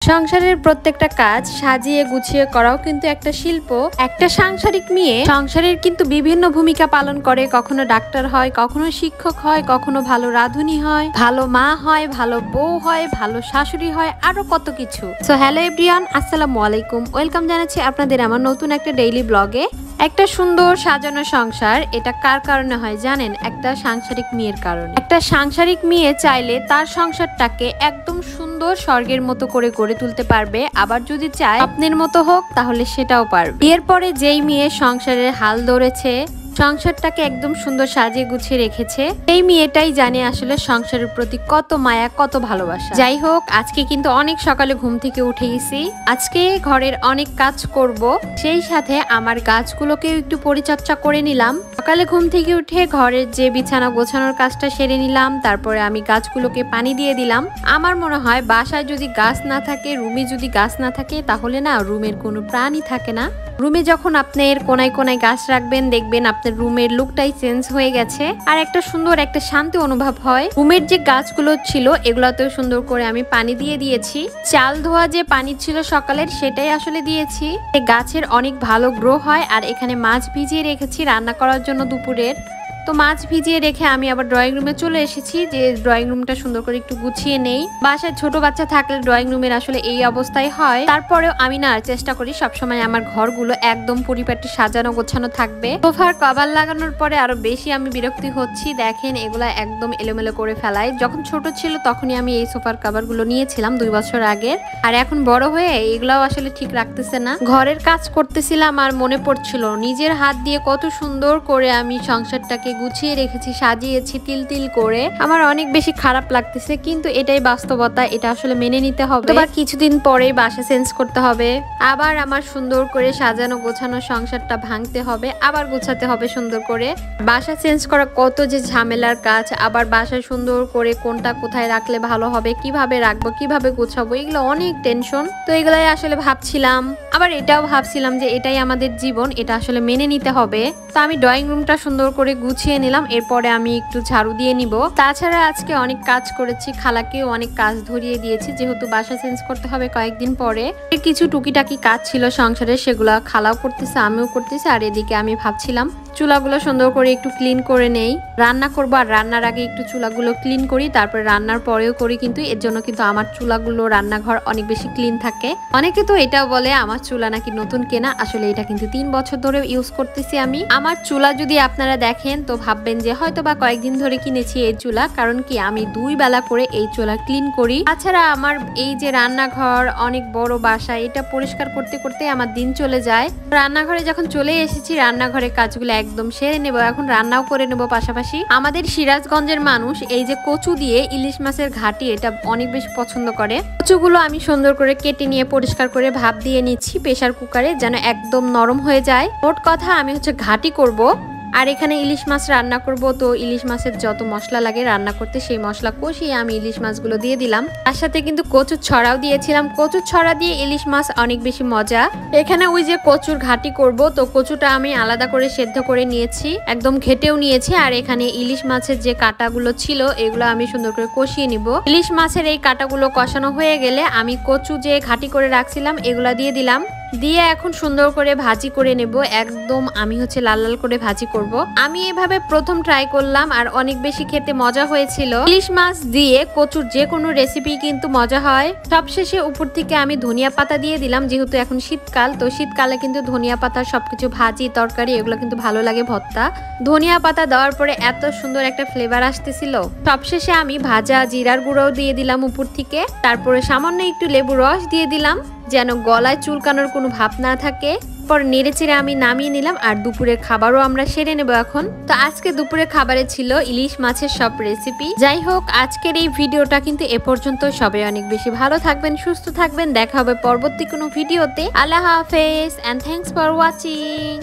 সংসারের প্রত্যেকটা কাজ সাজিয়ে গুছিয়ে করাও কিন্তু একটা শিল্প। একটা সাংসারিক মেয়ে সংসারের কিন্তু বিভিন্ন ভূমিকা পালন করে। কখনো ডাক্তার হয়, কখনো শিক্ষক হয়, কখনো ভালো রাঁধুনি হয়, ভালো মা হয়, ভালো বউ হয়, ভালো শাশুড়ি হয়, আরো কত কিছু। সো হ্যালো এভরিওয়ান, আসসালামু আলাইকুম। ওয়েলকাম জানাচ্ছি আপনাদের আমার নতুন একটা ডেইলি ব্লগে। একটা সুন্দর সাজানো সংসার এটা কার কারণে হয় জানেন? একটা সাংসারিক মেয়ের কারণে। একটা সাংসারিক মেয়ে চাইলে তার সংসারটাকে একদম সুন্দর স্বর্গের মতো করে গড়ে তুলতে পারবে, আবার যদি চায় স্বপ্নের মতো হোক তাহলে সেটাও পারবে। বিয়ের পরে যেই মেয়ে সংসারের হাল ধরেছে, সংসারটাকে একদম সুন্দর সাজিয়ে গুছিয়ে রেখেছে, এই মেয়েটাই জানে আসলে সংসারের প্রতি কত মায়া, কত ভালোবাসা। যাই হোক, আজকে কিন্তু অনেক সকালে ঘুম থেকে উঠে গেছি। আজকে ঘরের অনেক কাজ করব, সেই সাথে আমার গাছগুলোকেও একটু পরিচর্যা করে নিলাম। সকালে ঘুম থেকে উঠে ঘরের যে বিছানা গোছানোর কাজটা সেরে নিলাম, তারপরে আমি গাছগুলোকে পানি দিয়ে দিলাম। আমার মনে হয় বাসায় যদি গাছ না থাকে, রুমে যদি গাছ না থাকে, তাহলে না রুমের কোনো প্রাণই থাকে না। রুমে যখন আপনার কোনায় কোনায় গাছ রাখবেন, দেখবেন আপনার রুমের লুকটাই চেঞ্জ হয়ে গেছে, আর একটা সুন্দর একটা শান্তি অনুভব হয়। রুমের যে গাছগুলো ছিল এগুলোতেও সুন্দর করে আমি পানি দিয়ে দিয়েছি। চাল ধোয়া যে পানি ছিল সকালের, সেটাই আসলে দিয়েছি। গাছের অনেক ভালো গ্রো হয়। আর এখানে মাছ ভিজিয়ে রেখেছি রান্না করার জন্য দুপুরের। তো মাছ ভিজিয়ে রেখে আমি আবার ড্রয়িং রুমে চলে এসেছি, যে ড্রয়িং রুমটা সুন্দর করে একটু গুছিয়ে নেই। বাসায় ছোট বাচ্চা থাকলে ড্রয়িং রুমের আসলে এই অবস্থায় হয়। তারপরেও আমি না চেষ্টা করি সবসময় আমার ঘরগুলো একদম পরিপাটি সাজানো গোছানো থাকবে। সোফার কভার লাগানোর পরে আরো বেশি আমি বিরক্তি হচ্ছি। দেখেন এগুলা একদম এলোমেলো করে ফেলাই। যখন ছোট ছিল তখনই আমি এই সোফার কভার গুলো নিয়েছিলাম 2 বছর আগে, আর এখন বড় হয়ে এগুলাও আসলে ঠিক রাখতেছে না। ঘরের কাজ করতেছিলাম আর মনে পড়ছিল নিজের হাত দিয়ে কত সুন্দর করে আমি সংসারটাকে গুছিয়ে রেখেছি, সাজিয়েছি তিল তিল করে। আমার অনেক বেশি খারাপ লাগতেছে, কিন্তু এটাই বাস্তবতা, এটা আসলে মেনে নিতে হবে। আবার কিছুদিন পরেই বাসা চেঞ্জ করতে হবে, আবার আমার সুন্দর করে সাজানো গোছানো সংসারটা ভাঙতে হবে, আবার গোছাতে হবে সুন্দর করে। বাসা চেঞ্জ করা কত যে ঝামেলার কাজ। আবার বাসা সুন্দর করে কোনটা কোথায় রাখলে ভালো হবে, কিভাবে রাখবো, কিভাবে গোছাবো, এগুলো অনেক টেনশন। তো এগুলাই আসলে ভাবছিলাম, আবার এটাও ভাবছিলাম যে এটাই আমাদের জীবন, এটা আসলে মেনে নিতে হবে। তো আমি ড্রয়িং রুমটা সুন্দর করে গুছিয়ে নিলাম, এরপরে আমি একটু ঝাড়ু দিয়ে নিব। তাছাড়া আজকে অনেক কাজ করেছি, খালাকেও অনেক কাজ ধরিয়ে দিয়েছি, যেহেতু বাসা চেঞ্জ করতে হবে কয়েকদিন পরে। কিছু টুকিটাকি কাজ ছিল সংসারে, সেগুলা খালাও করতেছে, আমিও করতেছি। আর এদিকে আমি ভাবছিলাম চুলাগুলো সুন্দর করে একটু ক্লিন করে নেই। রান্না করবো আর রান্নার আগে একটু চুলাগুলো ক্লিন করি, তারপরে রান্নার পরেও করি। কিন্তু এর জন্য কিন্তু আমার চুলাগুলো, রান্নাঘর অনেক বেশি ক্লিন থাকে। অনেকে তো এটাও বলে আমার চুলা নাকি নতুন কেনা, আসলে এটা কিন্তু 3 বছর ধরে ইউজ করতেছি আমি। আমার চুলা যদি আপনারা দেখেন তো ভাববেন যে হয়তো বা কয়েকদিন ধরে কিনেছি এই চুলা, কারণ কি আমি 2 বেলা করে এই চুলা ক্লিন করি। তাছাড়া আমার এই যে রান্নাঘর অনেক বড় বাসা, এটা পরিষ্কার করতে করতে আমার দিন চলে যায়। রান্নাঘরে যখন চলে এসেছি, রান্নাঘরের কাজগুলো একদম সেরে নেব, এখন রান্নাও করে নেব পাশাপাশি। আমাদের সিরাজগঞ্জের মানুষ এই যে কচু দিয়ে ইলিশ মাছের ঘাটি, এটা অনেক বেশি পছন্দ করে। কচুগুলো আমি সুন্দর করে কেটে নিয়ে পরিষ্কার করে ভাপ দিয়ে নিচ্ছি প্রেসার কুকারে, যেন একদম নরম হয়ে যায়। মোট কথা আমি ঘাটি করব, আর এখানে ইলিশ মাছ রান্না করব। তো ইলিশ মাছের যত মশলা লাগে রান্না করতে, সেই মশলা কষিয়ে আমি ইলিশ মাছগুলো দিয়ে দিলাম। তার সাথে কিন্তু কচুর ছড়াও দিয়েছিলাম। কচুর ছড়া দিয়ে ইলিশ মাছ অনেক বেশি মজা। এখানে ওই যে কচুর ঘাটি করব, তো কচুটা আমি আলাদা করে সেদ্ধ করে নিয়েছি, একদম ঘেটেও নিয়েছি। আর এখানে ইলিশ মাছের যে কাঁটাগুলো ছিল এগুলো আমি সুন্দর করে কষিয়ে নিব। ইলিশ মাছের এই কাঁটাগুলো কষানো হয়ে গেলে আমি কচু যে ঘাটি করে রাখছিলাম এগুলা দিয়ে দিলাম, দিয়ে এখন সুন্দর করে ভাজি করে নেব। একদম আমি লাল লাল করে ভাজি করব। আমি এভাবে প্রথম ট্রাই করলাম, আর অনেক বেশি খেতে মজা হয়েছিল। ইলিশ মাছ দিয়ে কচুর যে কোনো রেসিপি কিন্তু মজা হয়। সবশেষে উপর থেকে আমি ধনিয়া পাতা দিয়ে দিলাম, যেহেতু এখন শীতকাল, তো শীতকালে কিন্তু ধনিয়া পাতার সবকিছু ভাজি তরকারি এগুলো কিন্তু ভালো লাগে ভর্তা। ধনিয়া পাতা দেওয়ার পরে এত সুন্দর একটা ফ্লেভার আসতেছিল। সবশেষে আমি ভাজা জিরার গুঁড়োও দিয়ে দিলাম উপর থেকে, তারপরে সামান্য একটু লেবু রস দিয়ে দিলাম, যেন গলায় চুলকানোর কোনো ভাব না থাকে। পর নেড়ে চেড়ে আমি নামিয়ে নিলাম, আর দুপুরের খাবারও আমরা সেরে নেব এখন। তো আজকে দুপুরের খাবারে ছিল ইলিশ মাছের সব রেসিপি। যাই হোক, আজকের এই ভিডিওটা কিন্তু এ পর্যন্ত। সবাই অনেক বেশি ভালো থাকবেন, সুস্থ থাকবেন। দেখা হবে পরবর্তী কোনো ভিডিওতে। আল্লাহ হাফেজ, এন্ড থ্যাঙ্কস ফর ওয়াচিং।